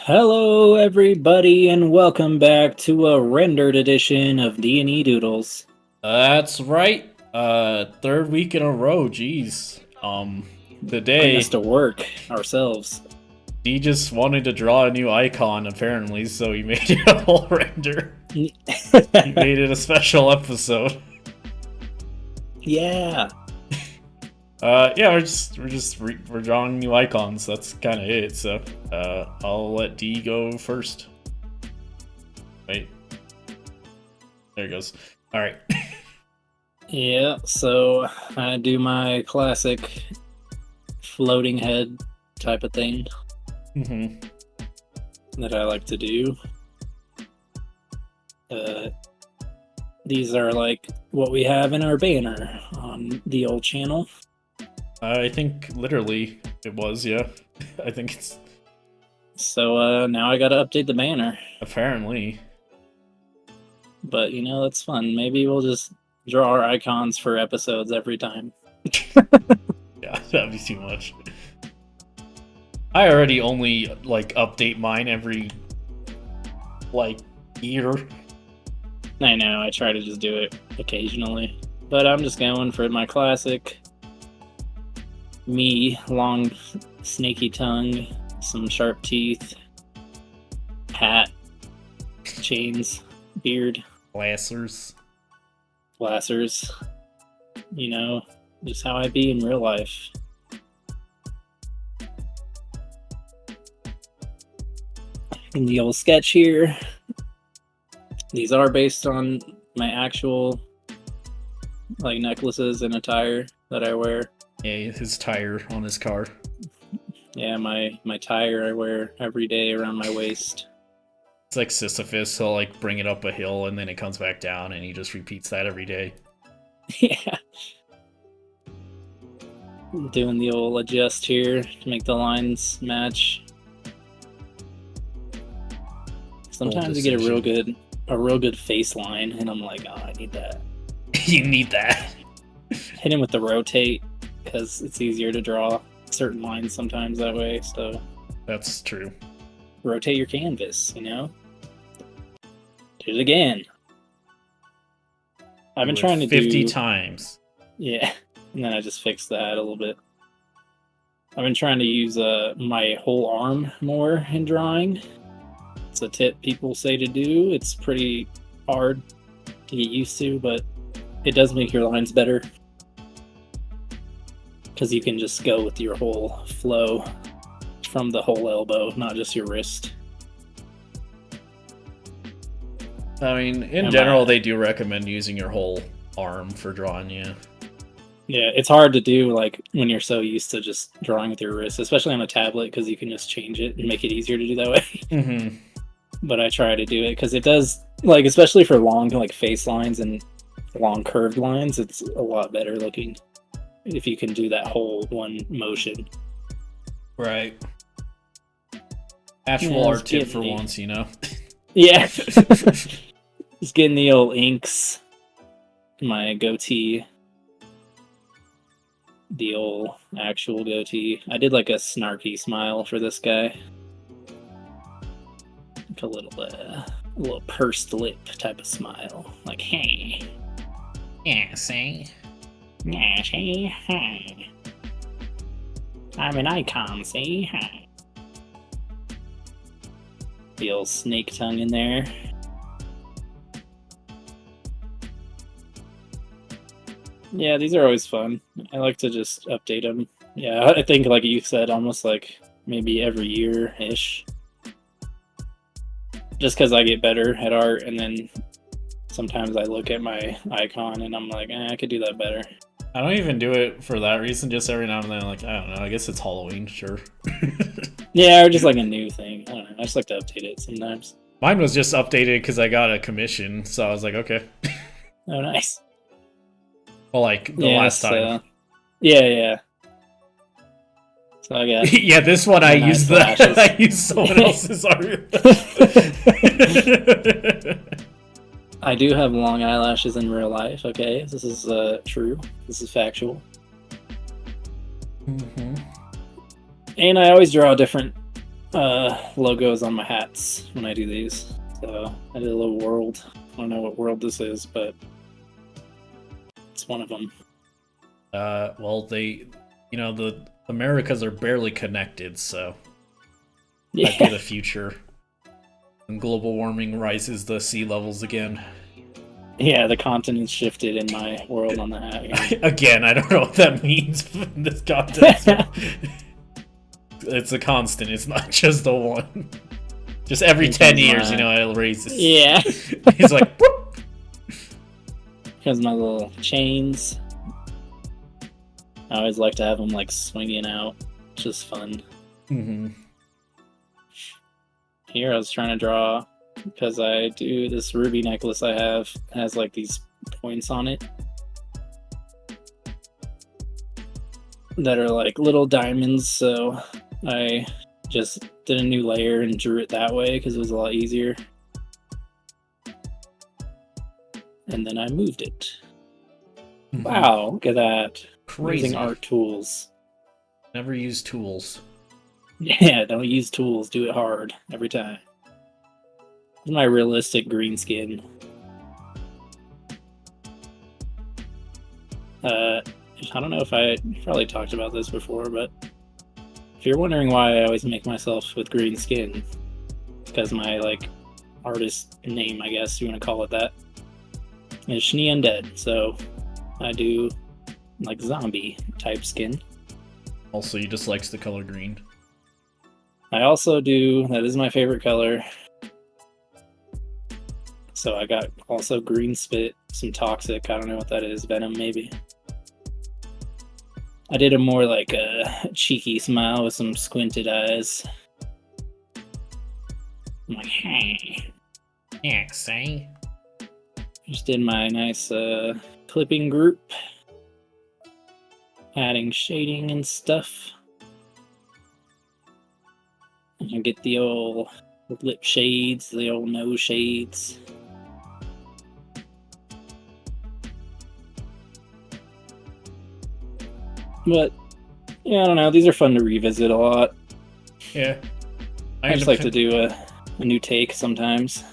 Hello, everybody, and welcome back to a rendered edition of D N E Doodles. That's right. Third week in a row. Jeez. Putting Today us to work ourselves. he just wanted to draw a new icon apparently, so he made it a whole render. He made it a special episode. Yeah. Yeah, we're drawing new icons. That's kind of it. So, I'll let D go first. Wait. There it goes. All right. Yeah, so I do my classic floating head type of thing that I like to do. These are like what we have in our banner on the old channel. I think literally it was, yeah. I think it's So now I gotta update the banner. apparently. But you know, that's fun. Maybe we'll just draw our icons for episodes every time. Yeah, that'd be too much. I already only like update mine every like year. I know, I try to just do it occasionally. But I'm just going for my classic me, long snaky tongue, some sharp teeth, hat, chains, beard, Lassers. blasters. You know, just how I be in real life. In the old sketch here, these are based on my actual like necklaces and attire that I wear. Yeah, his tire on his car. Yeah, my tire I wear every day around my waist. It's like Sisyphus, he'll like bring it up a hill and then it comes back down and he just repeats that every day. Yeah. Doing the old adjust here to make the lines match. Sometimes you get a real good face line and I'm like, oh, I need that. You need that. Hit him with the rotate because it's easier to draw certain lines sometimes that way, so That's true. rotate your canvas, you know? Do it again. I've been trying to 50 do... times. Yeah, and then I just fixed that a little bit. I've been trying to use my whole arm more in drawing. It's a tip people say to do. It's pretty hard to get used to, but it does make your lines better. Because you can just go with your whole flow from the whole elbow, not just your wrist. I mean, in general, they do recommend using your whole arm for drawing, yeah. Yeah, it's hard to do like when you're so used to just drawing with your wrist, especially on a tablet, because you can just change it and make it easier to do that way. But I try to do it because it does, like, especially for long like face lines and long curved lines, it's a lot better looking if you can do that whole one motion. Right. Actual art tip for once, you know? Yeah. Just getting the old inks, my goatee, the old actual goatee. I did like a snarky smile for this guy. Like a little pursed lip type of smile. Like, hey. Yeah, see? Yeah, see? Hey. I'm an icon, see? Hey. The old snake tongue in there. Yeah, these are always fun. I like to just update them. Yeah, I think like you said, almost like maybe every year-ish. Just because I get better at art, and then sometimes I look at my icon and I'm like, I could do that better. I don't even do it for that reason, just every now and then, like, I don't know, I guess it's Halloween, sure. Yeah, or just like a new thing. I don't know, I just like to update it sometimes. Mine was just updated because I got a commission, so I was like, okay. Oh, nice. Well, like, the last time. Yeah. So I got... Yeah, this one I used I used someone else's art. I do have long eyelashes in real life, okay? This is true. This is factual. Mm-hmm. And I always draw different logos on my hats when I do these. So I did a little world. I don't know what world this is, but it's one of them. Well, the Americas are barely connected, so Yeah. might be the future. When global warming rises the sea levels again. Yeah, the continent's shifted in my world on the hat. Yeah. Again, I don't know what that means in this context. It's a constant. It's not just the one. Just every 10 years, it'll raise this. Yeah. He's like, whoop! Because my little chains. I always like to have them like swinging out. It's just fun. Mm-hmm. Here I was trying to draw, because I do this ruby necklace I have, has like these points on it that are like little diamonds, so I just did a new layer and drew it that way because it was a lot easier. And then I moved it. Mm-hmm. Wow, look at that. Crazy. Using art tools. Never use tools. Yeah, don't use tools. Do it hard every time. This is my realistic green skin. I don't know if I probably talked about this before, but if you're wondering why I always make myself with green skin, it's because my like artist name, I guess you want to call it that, is Jahndi Undead. So I do like zombie type skin. Also, he just likes the color green. I also do, that is my favorite color. So I got also green spit, some toxic, I don't know what that is, venom maybe. I did a more like a cheeky smile with some squinted eyes. I'm like, hey. Thanks, eh? Just did my nice clipping group. Adding shading and stuff. And get the old lip shades, the old nose shades. But, yeah, I don't know. These are fun to revisit a lot. Yeah. I just like to do a new take sometimes.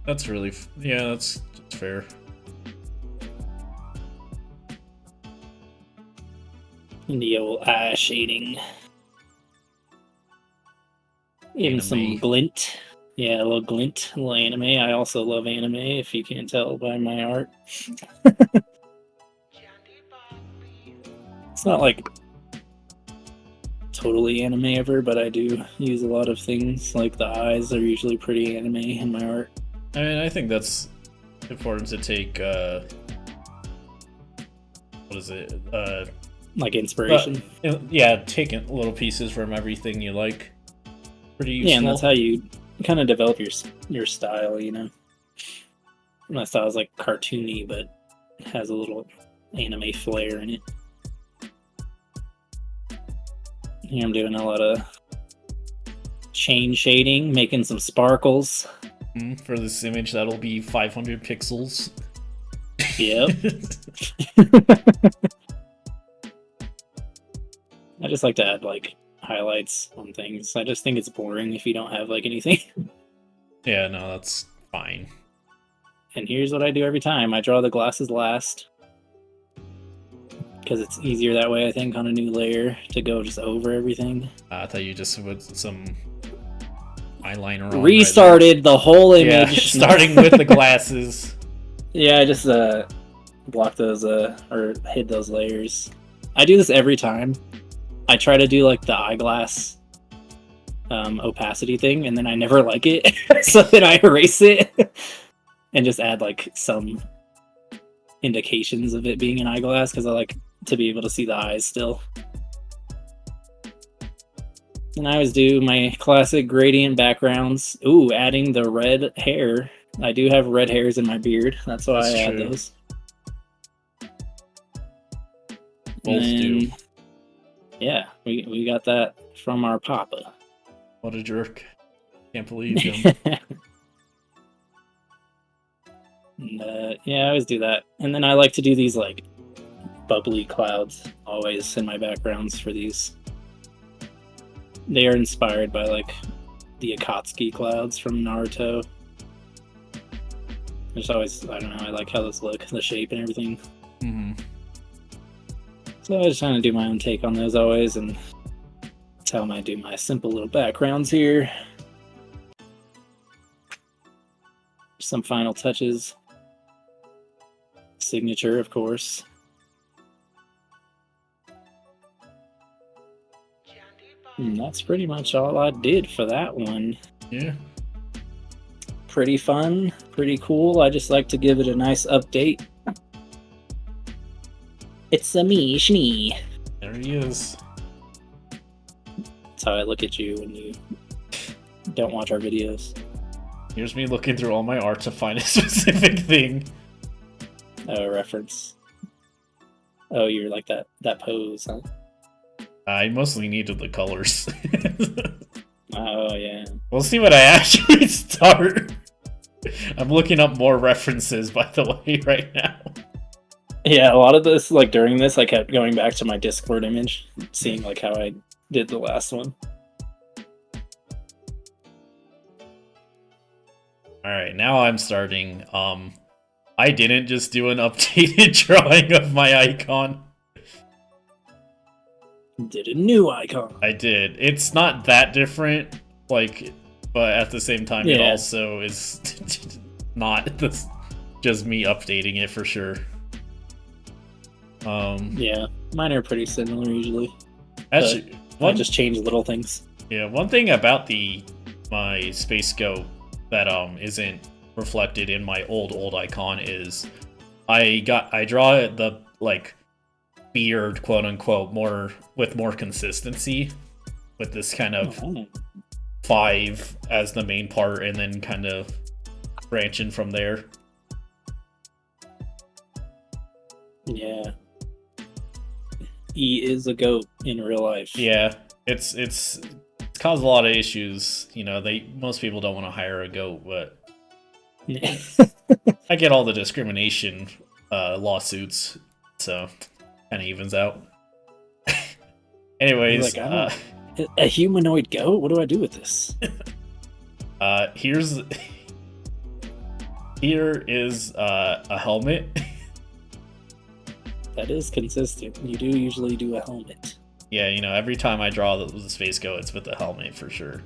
That's really... yeah, that's fair. And the old eye shading. Even some glint. Yeah, a little glint, a little anime. I also love anime, if you can't tell by my art. It's not like totally anime ever, but I do use a lot of things. Like the eyes are usually pretty anime in my art. I mean, I think that's important to take, what is it? Like inspiration. Yeah, taking little pieces from everything you like. Pretty useful. Yeah, and that's how you kind of develop your style, you know. My style is like cartoony, but has a little anime flair in it. Here I'm doing a lot of chain shading, making some sparkles. For this image, that'll be 500 pixels. Yep. I just like to add like highlights on things. I just think it's boring if you don't have like anything. Yeah, no, that's fine. And here's what I do every time. I draw the glasses last. Because it's easier that way, I think, on a new layer to go just over everything. I thought you just put some eyeliner on. Restarted the whole image. Yeah, starting with the glasses. Yeah, I just blocked those, or hid those layers. I do this every time. I try to do like the eyeglass opacity thing, and then I never like it. So then I erase it and just add like some indications of it being an eyeglass, because I like to be able to see the eyes still. And I always do my classic gradient backgrounds. Ooh, adding the red hair. I do have red hairs in my beard. That's why I add those. Both do. Yeah, we got that from our papa. What a jerk. Can't believe him. And, yeah, I always do that. And then I like to do these like bubbly clouds always in my backgrounds for these. they are inspired by like the Akatsuki clouds from Naruto. There's always, I don't know, I like how those look, the shape and everything. So I just trying to do my own take on those always, and that's how I do my simple little backgrounds here. Some final touches. Signature, of course. And that's pretty much all I did for that one. Yeah. Pretty fun, pretty cool. I just like to give it a nice update. It's a me, Shnee. There he is. That's how I look at you when you don't watch our videos. Here's me looking through all my art to find a specific thing. Oh, reference. Oh, you're like that pose, huh? I mostly needed the colors. Oh, yeah. We'll see what I actually start. I'm looking up more references, by the way, right now. Yeah, a lot of this, like during this, I kept going back to my Discord image, seeing like how I did the last one. Alright, now I'm starting. I didn't just do an updated drawing of my icon. Did a new icon. I did. It's not that different, like, but at the same time, it also is not just me updating it for sure. Yeah, mine are pretty similar usually. Actually, I just change little things. Yeah, one thing about my space scope that isn't reflected in my old icon is I draw the like beard, quote unquote, with more consistency, with this kind of 5 as the main part, and then kind of branching from there. Yeah. He is a goat in real life. Yeah, it's caused a lot of issues. You know, most people don't want to hire a goat, but I get all the discrimination lawsuits, so kind of evens out. Anyways, like, a humanoid goat? What do I do with this? here is a helmet. That is consistent. You do usually do a helmet. Yeah, you know, every time I draw the space goat, it's with a helmet for sure.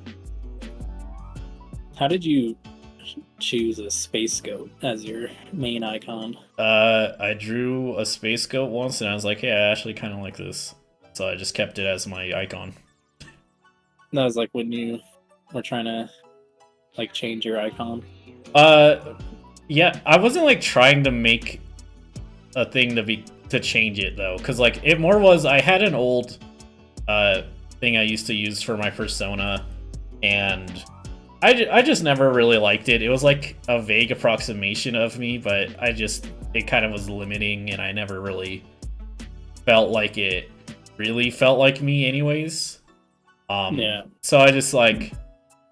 How did you choose a space goat as your main icon? I drew a space goat once, and I was like, hey, I actually kind of like this. So I just kept it as my icon. That was like when you were trying to like change your icon? Yeah, I wasn't like trying to make a thing to change it though, because like it more was I had an old thing I used to use for my persona, and I just never really liked it. It was like a vague approximation of me, but it kind of was limiting, and I never really felt like it really felt like me anyways. Yeah. So I just like,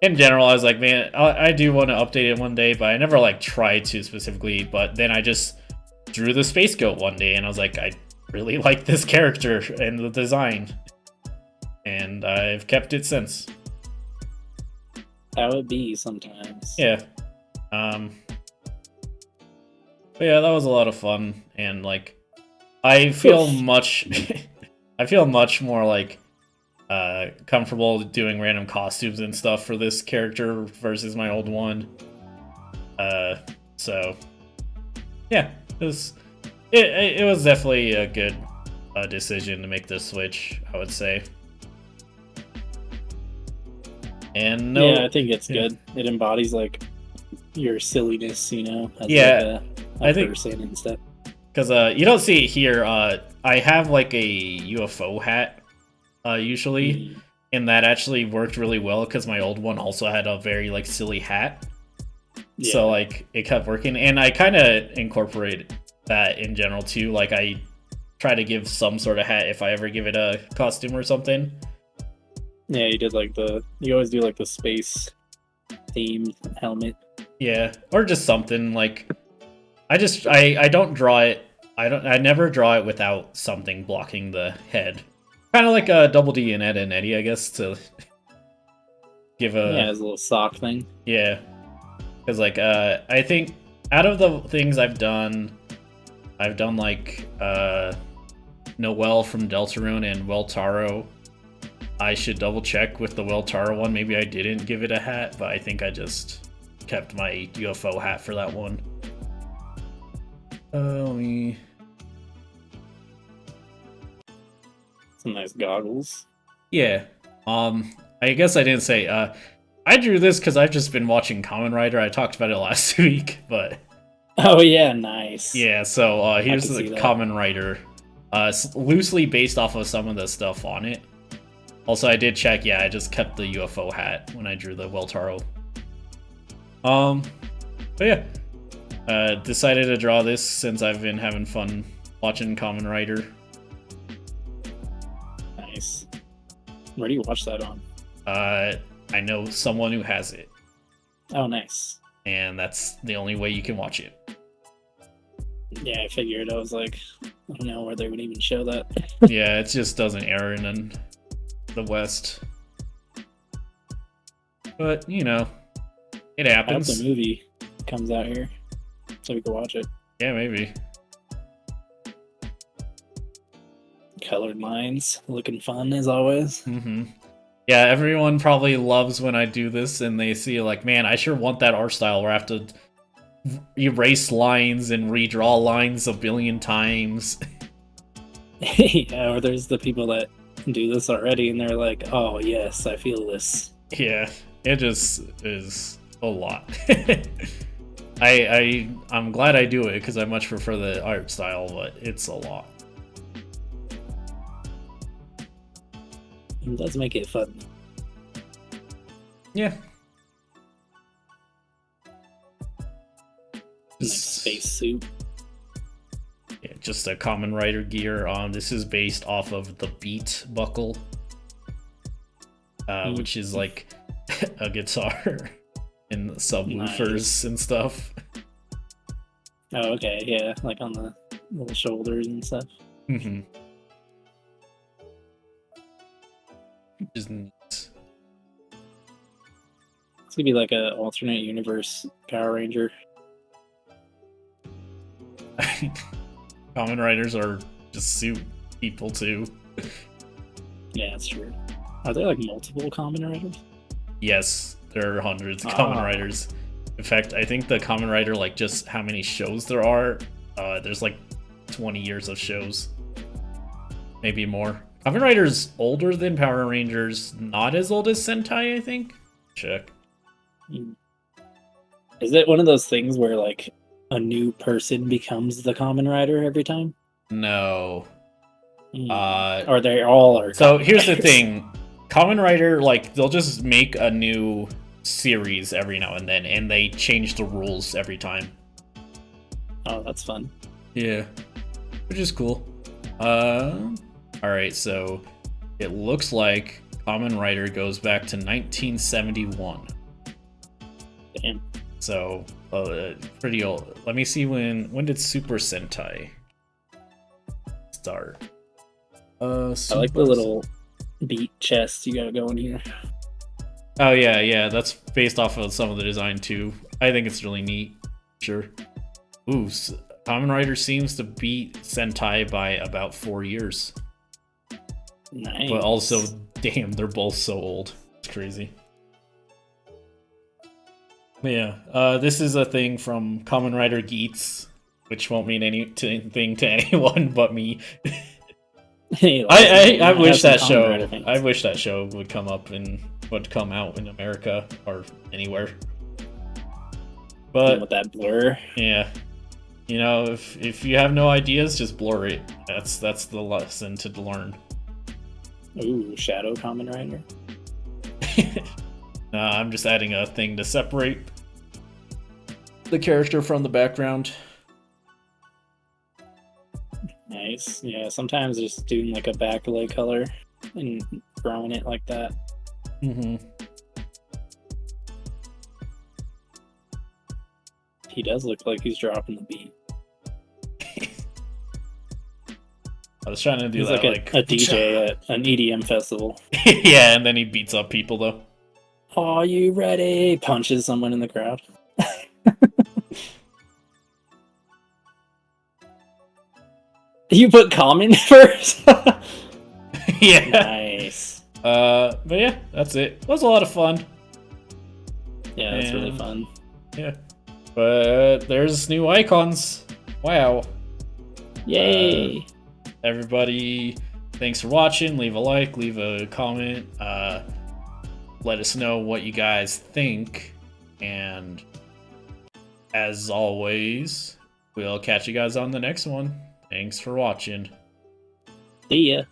in general, I was like, man, I do want to update it one day, but I never like tried to specifically. But then I just drew the space goat one day, and I was like, I really like this character and the design, and I've kept it since. How it be sometimes. Yeah. But yeah, that was a lot of fun, and like, I feel much more like comfortable doing random costumes and stuff for this character versus my old one. So yeah, it was definitely a good decision to make this switch, I would say. And yeah, I think it's good. It embodies like your silliness, you know. As yeah, like I think person and stuff. Because you don't see it here. I have like a UFO hat usually, and that actually worked really well because my old one also had a very like silly hat. Yeah. So like it kept working, and I kind of incorporate that in general too. Like I try to give some sort of hat if I ever give it a costume or something. Yeah, you always do like the space themed helmet. Yeah, or just something like I don't draw it. I never draw it without something blocking the head. Kind of like a Double D and Ed and Eddie, I guess, to give Yeah, his little sock thing. Yeah. Because, like, I think out of the things I've done like, Noelle from Deltarune and Weltaro. I should double check with the Weltaro one. Maybe I didn't give it a hat, but I think I just kept my UFO hat for that one. Some nice goggles. Yeah. I guess I didn't say, I drew this because I've just been watching Kamen Rider. I talked about it last week, but... Oh, yeah, nice. Yeah, so, here's the Kamen Rider. Loosely based off of some of the stuff on it. Also, I did check, yeah, I just kept the UFO hat when I drew the Weltaro. But yeah. Decided to draw this since I've been having fun watching Kamen Rider. Nice. Where do you watch that on? I know someone who has it. Oh, nice. And that's the only way you can watch it. Yeah, I figured. I was like, I don't know where they would even show that. Yeah, it just doesn't air in the West. But, you know, it happens. I hope the movie comes out here so we can watch it. Yeah, maybe. Colored lines, looking fun as always. Mm-hmm. Yeah, everyone probably loves when I do this and they see, like, man, I sure want that art style where I have to erase lines and redraw lines a billion times. Yeah, or there's the people that do this already and they're like, oh yes, I feel this. Yeah, it just is a lot. I'm glad I do it because I much prefer the art style, but it's a lot. It does make it fun. Yeah. Nice space suit. Yeah, just a Kamen Rider gear. This is based off of the Beat buckle, which is like a guitar and subwoofers and stuff. Oh, okay, yeah, like on the little shoulders and stuff. Mm-hmm. Is neat. It's gonna be like an alternate universe Power Ranger. Kamen Riders are just suit people too. Yeah, that's true. Are there like multiple Kamen Riders? Yes, there are hundreds of Kamen Riders. In fact, I think the Kamen Rider, like just how many shows there are, there's like 20 years of shows. Maybe more. Kamen Rider's older than Power Rangers, not as old as Sentai, I think. Check. Is it one of those things where like a new person becomes the Kamen Rider every time? No. Or they all are. So here's the thing. Kamen Rider, like, they'll just make a new series every now and then, and they change the rules every time. Oh, that's fun. Yeah. Which is cool. Alright, so it looks like Kamen Rider goes back to 1971. Damn. So, pretty old. Let me see when did Super Sentai start? I like the little beat chest you got going here. Oh yeah, that's based off of some of the design too. I think it's really neat. Sure. Ooh, Kamen Rider seems to beat Sentai by about 4 years. Nice. But also, damn, they're both so old. It's crazy. But yeah, this is a thing from Kamen Rider Geats, which won't mean anything to anyone but me. I wish that show. I wish that show would come up and would come out in America or anywhere. But with that blur, yeah, you know, if you have no ideas, just blur it. That's the lesson to learn. Ooh, Shadow Kamen Rider. I'm just adding a thing to separate the character from the background. Nice. Yeah, sometimes just doing like a backlight color and drawing it like that. Mm-hmm. He does look like he's dropping the beat. I was trying to do he's that like a DJ at an EDM festival. Yeah, and then he beats up people though. Are you ready? Punches someone in the crowd. You put comment first? Yeah. Nice. But yeah, that's it. It was a lot of fun. Yeah, that's really fun. Yeah. But there's new icons. Wow. Yay. Everybody, thanks for watching. Leave a like, leave a comment. Let us know what you guys think. And as always, we'll catch you guys on the next one. Thanks for watching. See ya.